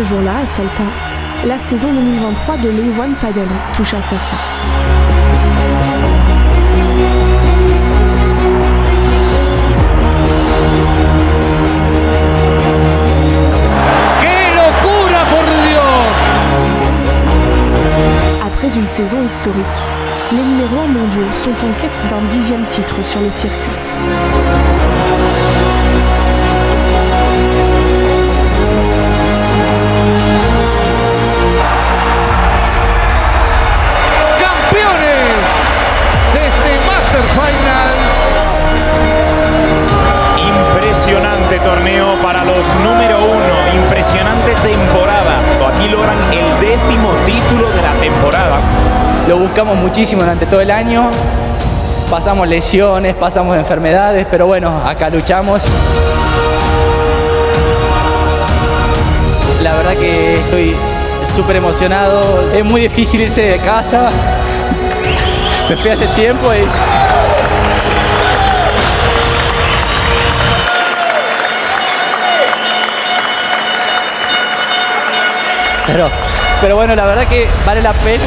Ce jour-là, à Salta, la saison 2023 de l'A1 Padel touche à sa fin. Après une saison historique, les numéros 1 mondiaux sont en quête d'un 10e titre sur le circuit. Campeones de este Master Final. Impresionante torneo para los número 1, impresionante temporada. Aquí logran el 10º título de la temporada. Lo buscamos muchísimo durante todo el año, pasamos lesiones, pasamos enfermedades, pero bueno, acá luchamos. La verdad que estoy súper emocionado, es muy difícil irse de casa, me fui hace tiempo y... Pero bueno, la verdad que vale la pena.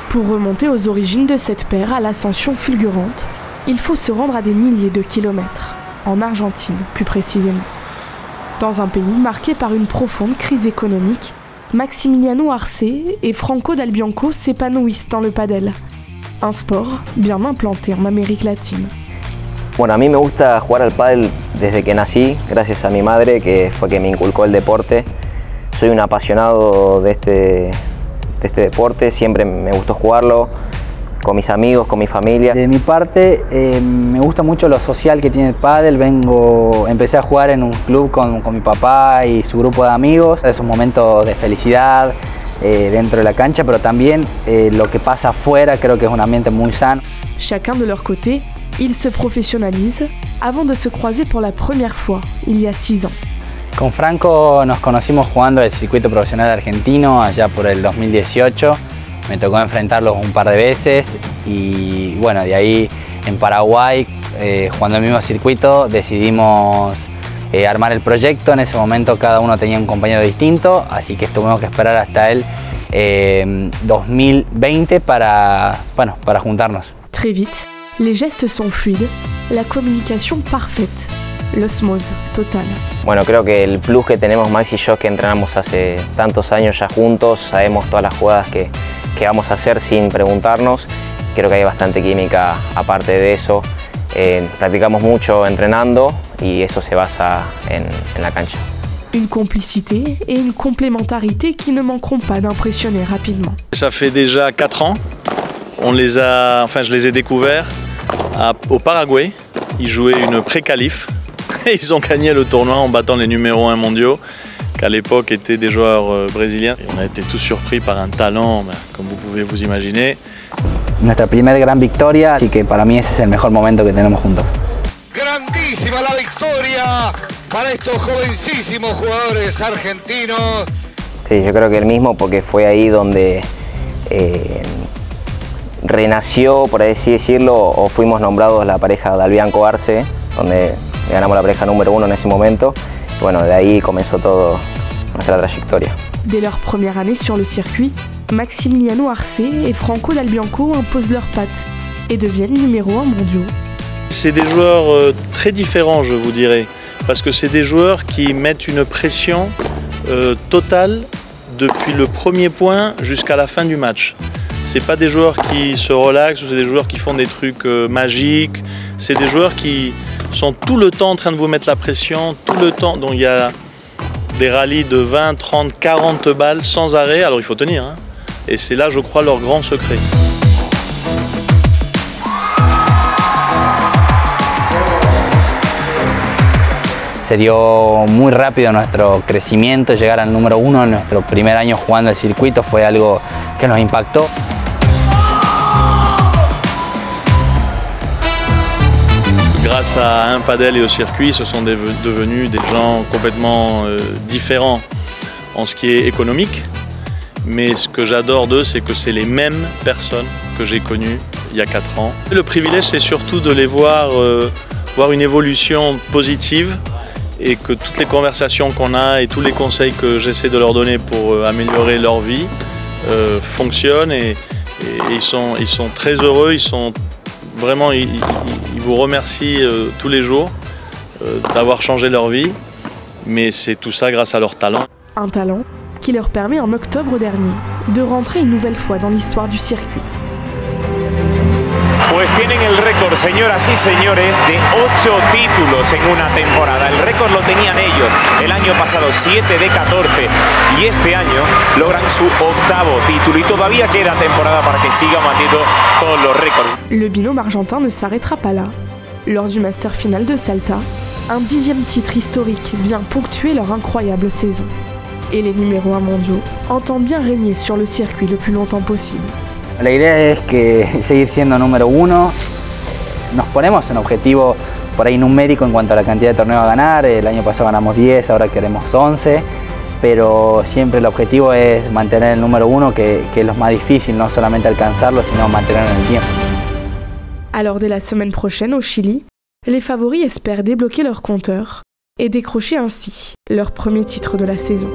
Pour remonter aux origines de cette paire à l'ascension fulgurante, il faut se rendre à des milliers de kilomètres, en Argentine plus précisément. Dans un pays marqué par une profonde crise économique, Maximiliano Arce et Franco Dal Bianco s'épanouissent dans le padel, un sport bien implanté en Amérique latine. Bueno, a mí me gusta jugar al pádel desde que nací, gracias a mi madre, que fue que me inculcó el deporte. Soy un apasionado de este deporte, siempre me gustó jugarlo con mis amigos, con mi familia. De mi parte, me gusta mucho lo social que tiene el pádel. Empecé a jugar en un club con mi papá y su grupo de amigos. Esos momentos de felicidad dentro de la cancha, pero también lo que pasa afuera, creo que es un ambiente muy sano. Chacun de leur côté, ils se professionnalisent avant de se croiser pour la première fois, il y a 6 ans. Con Franco nos conocimos jugando el circuito profesional argentino allá por el 2018. Me tocó enfrentarlos un par de veces y bueno, de ahí en Paraguay, jugando el mismo circuito, decidimos armar el proyecto. En ese momento cada uno tenía un compañero distinto, así que tuvimos que esperar hasta el 2020 para juntarnos. Très vite, les gestes sont fluides, la communication parfaite, l'osmose totale. Bueno, creo que el plus que tenemos Max y yo, que entrenamos hace tantos años ya juntos, sabemos todas las jugadas que vamos a hacer sin preguntarnos. Creo que hay bastante química aparte de eso. Practicamos mucho entrenando y eso se basa en la cancha. Une complicité et une complémentarité qui ne manqueront pas d'impressionner rapidement. Ça fait déjà 4 ans. Je les ai découverts au Paraguay. Ils jouaient une pré-qualif et ils ont gagné le tournoi en battant les numéros 1 mondiaux, qu'à l'époque étaient des joueurs brésiliens. Et on a été tous surpris par un talent, comme vous pouvez vous imaginer. Nuestra primera gran victoria, así que para mí ese es el mejor momento que tenemos juntos. Grandísima la victoria para estos jovencísimos jugadores argentinos. Sí, yo creo que el mismo, porque fue ahí donde renació, por así decirlo, o fuimos nombrados la pareja Dal Bianco Arce, donde ganamos la pareja número 1 en ese momento. Y bueno, de ahí comenzó toda nuestra trayectoria. Dès leur première année sur le circuit, Maximiliano Arce et Franco Dal Bianco imposent leurs pattes et deviennent numéro 1 mondiaux. C'est des joueurs très différents, je vous dirais, parce que c'est des joueurs qui mettent une pression totale depuis le premier point jusqu'à la fin du match. C'est pas des joueurs qui se relaxent ou c'est des joueurs qui font des trucs magiques. C'est des joueurs qui sont tout le temps en train de vous mettre la pression, tout le temps. Donc il y a des rallyes de 20, 30, 40 balles sans arrêt. Alors il faut tenir, hein. Et c'est là, je crois, leur grand secret. Se dio muy rápido nuestro crecimiento, llegar al número 1 en nuestro primer año jugando el circuito fue algo que nos impactó. Grâce à un padel et au circuit, ce sont devenus des gens complètement différents en ce qui est économique. Mais ce que j'adore d'eux, c'est que c'est les mêmes personnes que j'ai connues il y a 4 ans. Le privilège, c'est surtout de les voir une évolution positive et que toutes les conversations qu'on a et tous les conseils que j'essaie de leur donner pour améliorer leur vie fonctionnent et ils sont très heureux, ils vous remercient tous les jours d'avoir changé leur vie, mais c'est tout ça grâce à leur talent. Un talent qui leur permet en octobre dernier de rentrer une nouvelle fois dans l'histoire du circuit. Pues tienen el récord, señoras y señores, de 8 títulos en una temporada. El récord lo tenían ellos el año pasado, 7 de 14, y este año logran su 8º título y todavía queda temporada para que sigan batiendo todos los récords. Le binôme argentin ne s'arrêtera pas là. Lors du Master final de Salta, un 10e titre historique vient ponctuer leur incroyable saison. Et les numéros 1 mondiaux entendent bien régner sur le circuit le plus longtemps possible. La idea es que seguir siendo número 1. Nos ponemos un objetivo por ahí numérico en cuanto a la cantidad de torneos a ganar. El año pasado ganamos 10, ahora queremos 11. Pero siempre el objetivo es mantener el número 1, que es lo más difícil, no solamente alcanzarlo, sino mantenerlo en el tiempo. Alors dès la semaine prochaine au Chili, les favoris espèrent débloquer leur compteur et décrocher ainsi leur premier titre de la saison.